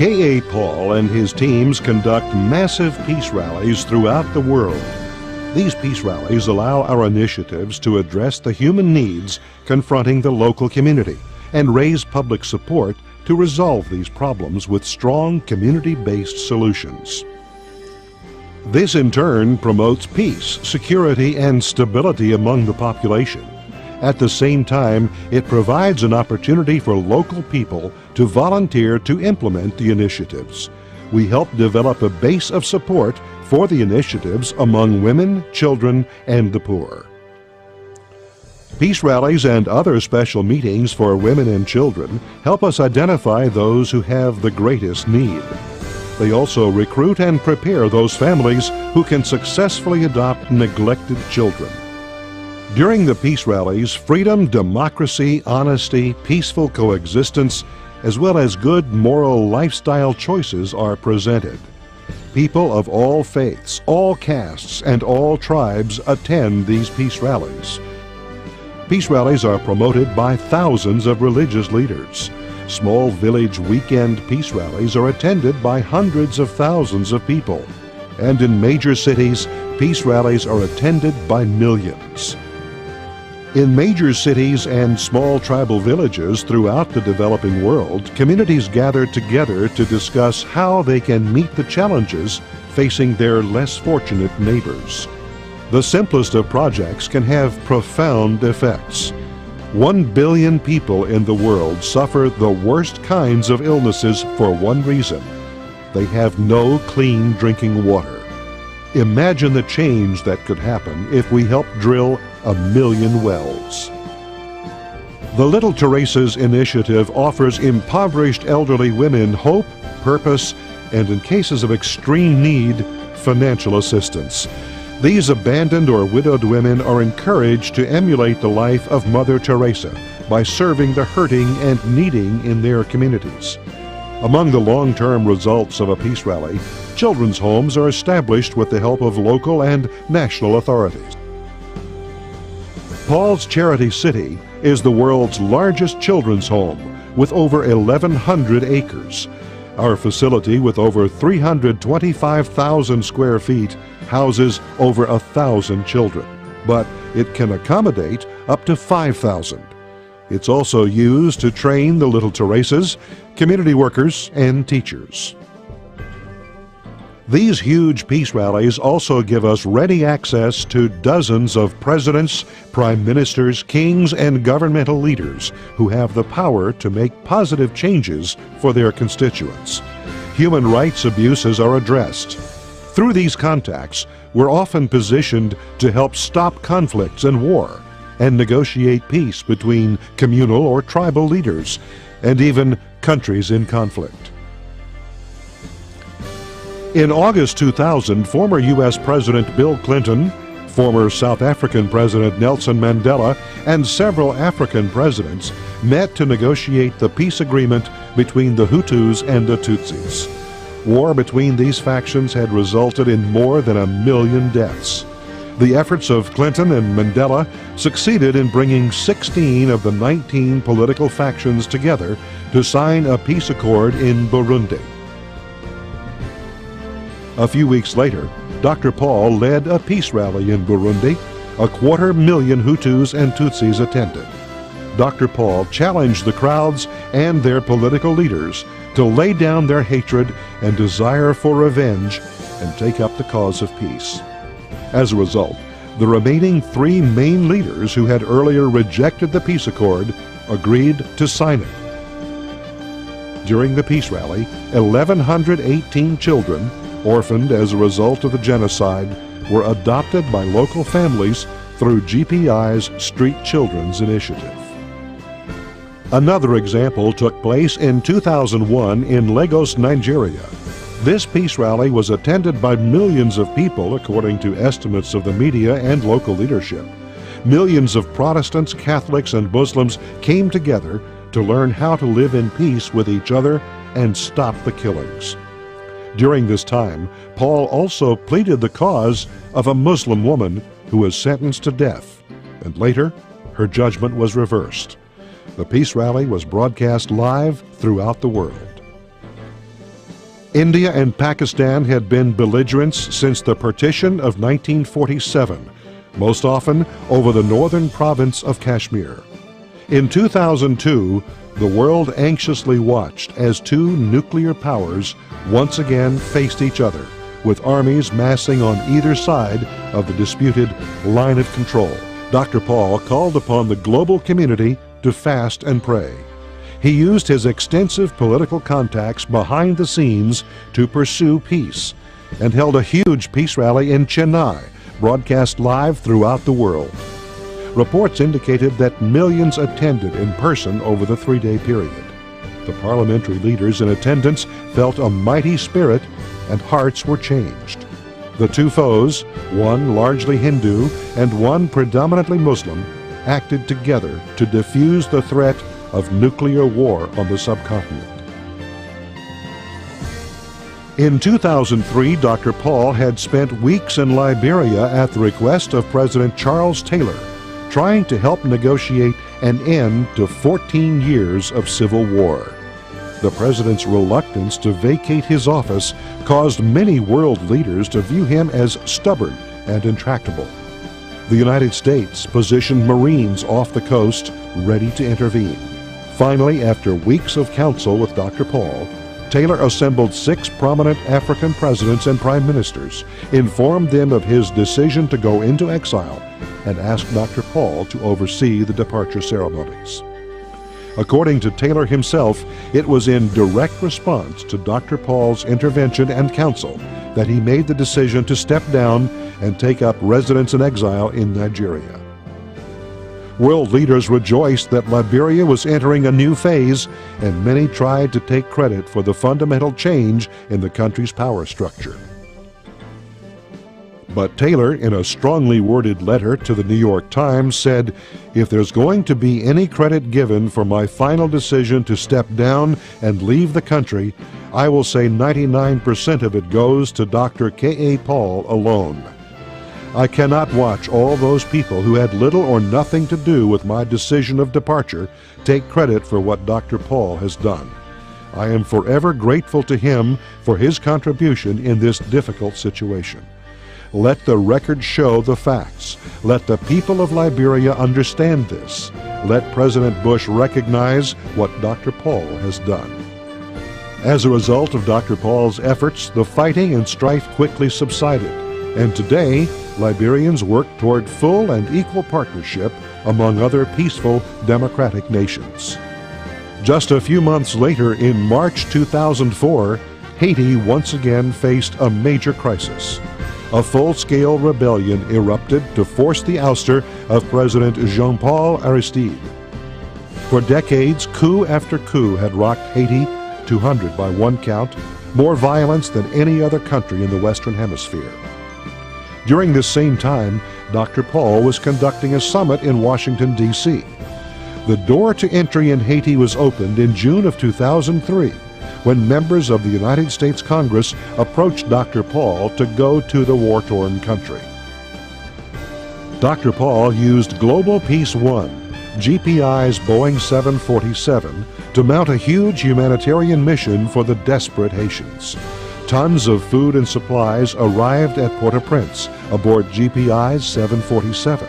K.A. Paul and his teams conduct massive peace rallies throughout the world. These peace rallies allow our initiatives to address the human needs confronting the local community and raise public support to resolve these problems with strong community-based solutions. This in turn promotes peace, security, and stability among the population. At the same time, it provides an opportunity for local people to volunteer to implement the initiatives. We help develop a base of support for the initiatives among women, children, and the poor. Peace rallies and other special meetings for women and children help us identify those who have the greatest need. They also recruit and prepare those families who can successfully adopt neglected children. During the peace rallies, freedom, democracy, honesty, peaceful coexistence, as well as good moral lifestyle choices are presented. People of all faiths, all castes, and all tribes attend these peace rallies. Peace rallies are promoted by thousands of religious leaders. Small village weekend peace rallies are attended by hundreds of thousands of people. And in major cities, peace rallies are attended by millions. In major cities and small tribal villages throughout the developing world, communities gather together to discuss how they can meet the challenges facing their less fortunate neighbors. The simplest of projects can have profound effects. 1 billion people in the world suffer the worst kinds of illnesses for one reason: they have no clean drinking water. Imagine the change that could happen if we helped drill 1 million wells. The Little Teresa's initiative offers impoverished elderly women hope, purpose, and in cases of extreme need, financial assistance. These abandoned or widowed women are encouraged to emulate the life of Mother Teresa by serving the hurting and needing in their communities. Among the long-term results of a peace rally, children's homes are established with the help of local and national authorities. Paul's Charity City is the world's largest children's home with over 1,100 acres. Our facility, with over 325,000 square feet, houses over 1,000 children, but it can accommodate up to 5,000. It's also used to train the Little Teresas, community workers, and teachers. These huge peace rallies also give us ready access to dozens of presidents, prime ministers, kings, and governmental leaders who have the power to make positive changes for their constituents. Human rights abuses are addressed. Through these contacts, we're often positioned to help stop conflicts and war, and negotiate peace between communal or tribal leaders, and even countries in conflict. In August 2000, former U.S. President Bill Clinton, former South African President Nelson Mandela, and several African presidents met to negotiate the peace agreement between the Hutus and the Tutsis. War between these factions had resulted in more than 1 million deaths. The efforts of Clinton and Mandela succeeded in bringing 16 of the 19 political factions together to sign a peace accord in Burundi. A few weeks later, Dr. Paul led a peace rally in Burundi. 250,000 Hutus and Tutsis attended. Dr. Paul challenged the crowds and their political leaders to lay down their hatred and desire for revenge and take up the cause of peace. As a result, the remaining 3 main leaders who had earlier rejected the peace accord agreed to sign it. During the peace rally, 1,118 children, orphaned as a result of the genocide, were adopted by local families through GPI's Street Children's Initiative. Another example took place in 2001 in Lagos, Nigeria. This peace rally was attended by millions of people, according to estimates of the media and local leadership. Millions of Protestants, Catholics, and Muslims came together to learn how to live in peace with each other and stop the killings. During this time, Paul also pleaded the cause of a Muslim woman who was sentenced to death, and later her judgment was reversed. The peace rally was broadcast live throughout the world. India and Pakistan had been belligerents since the partition of 1947, most often over the northern province of Kashmir. In 2002, the world anxiously watched as two nuclear powers once again faced each other, with armies massing on either side of the disputed line of control. Dr. Paul called upon the global community to fast and pray. He used his extensive political contacts behind the scenes to pursue peace, and held a huge peace rally in Chennai, broadcast live throughout the world. Reports indicated that millions attended in person over the three-day period. The parliamentary leaders in attendance felt a mighty spirit, and hearts were changed. The two foes, one largely Hindu and one predominantly Muslim, acted together to defuse the threat of nuclear war on the subcontinent. In 2003, Dr. Paul had spent weeks in Liberia at the request of President Charles Taylor, trying to help negotiate an end to 14 years of civil war. The president's reluctance to vacate his office caused many world leaders to view him as stubborn and intractable. The United States positioned Marines off the coast, ready to intervene. Finally, after weeks of counsel with Dr. Paul, Taylor assembled 6 prominent African presidents and prime ministers, informed them of his decision to go into exile, and asked Dr. Paul to oversee the departure ceremonies. According to Taylor himself, it was in direct response to Dr. Paul's intervention and counsel that he made the decision to step down and take up residence in exile in Nigeria. World leaders rejoiced that Liberia was entering a new phase, and many tried to take credit for the fundamental change in the country's power structure. But Taylor, in a strongly worded letter to the New York Times, said, "If there's going to be any credit given for my final decision to step down and leave the country, I will say 99% of it goes to Dr. K.A. Paul alone. I cannot watch all those people who had little or nothing to do with my decision of departure take credit for what Dr. Paul has done. I am forever grateful to him for his contribution in this difficult situation. Let the record show the facts. Let the people of Liberia understand this. Let President Bush recognize what Dr. Paul has done." As a result of Dr. Paul's efforts, the fighting and strife quickly subsided, and today, Liberians work toward full and equal partnership among other peaceful democratic nations. Just a few months later, in March 2004, Haiti once again faced a major crisis. A full-scale rebellion erupted to force the ouster of President Jean-Paul Aristide. For decades, coup after coup had rocked Haiti, 200 by one count, more violence than any other country in the Western Hemisphere. During this same time, Dr. Paul was conducting a summit in Washington, D.C. The door to entry in Haiti was opened in June of 2003, when members of the United States Congress approached Dr. Paul to go to the war-torn country. Dr. Paul used Global Peace One, GPI's Boeing 747, to mount a huge humanitarian mission for the desperate Haitians. Tons of food and supplies arrived at Port-au-Prince aboard GPI's 747.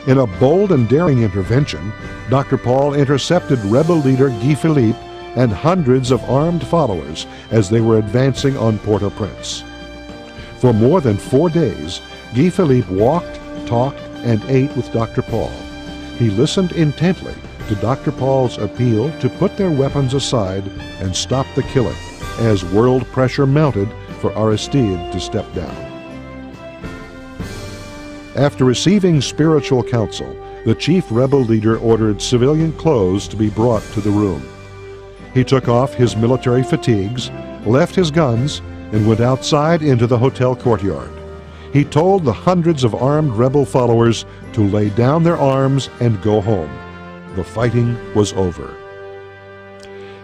In a bold and daring intervention, Dr. Paul intercepted rebel leader Guy Philippe and hundreds of armed followers as they were advancing on Port-au-Prince. For more than 4 days, Guy Philippe walked, talked, and ate with Dr. Paul. He listened intently to Dr. Paul's appeal to put their weapons aside and stop the killing, as world pressure mounted for Aristide to step down. After receiving spiritual counsel, the chief rebel leader ordered civilian clothes to be brought to the room. He took off his military fatigues, left his guns, and went outside into the hotel courtyard. He told the hundreds of armed rebel followers to lay down their arms and go home. The fighting was over.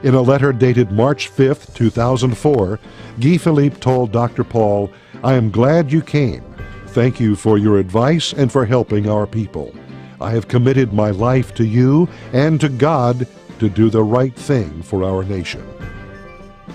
In a letter dated March 5, 2004, Guy Philippe told Dr. Paul, "I am glad you came. Thank you for your advice and for helping our people. I have committed my life to you and to God to do the right thing for our nation."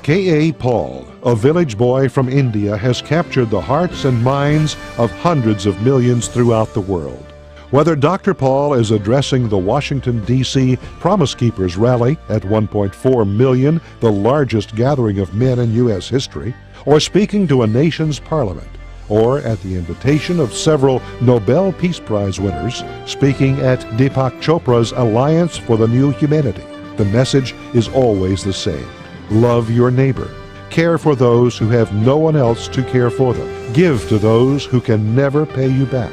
K.A. Paul, a village boy from India, has captured the hearts and minds of hundreds of millions throughout the world. Whether Dr. Paul is addressing the Washington, D.C. Promise Keepers rally at 1.4 million, the largest gathering of men in U.S. history, or speaking to a nation's parliament, or at the invitation of several Nobel Peace Prize winners, speaking at Deepak Chopra's Alliance for the New Humanity, the message is always the same. Love your neighbor. Care for those who have no one else to care for them. Give to those who can never pay you back.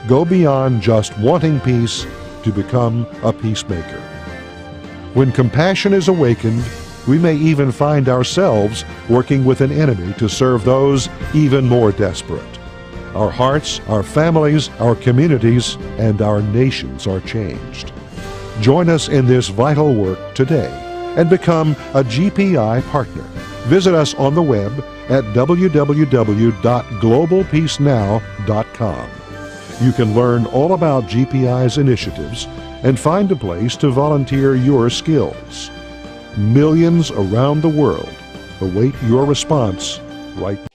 Go beyond just wanting peace to become a peacemaker. When compassion is awakened, we may even find ourselves working with an enemy to serve those even more desperate. Our hearts, our families, our communities, and our nations are changed. Join us in this vital work today and become a GPI partner. Visit us on the web at www.globalpeacenow.com. You can learn all about GPI's initiatives and find a place to volunteer your skills. Millions around the world await your response right now.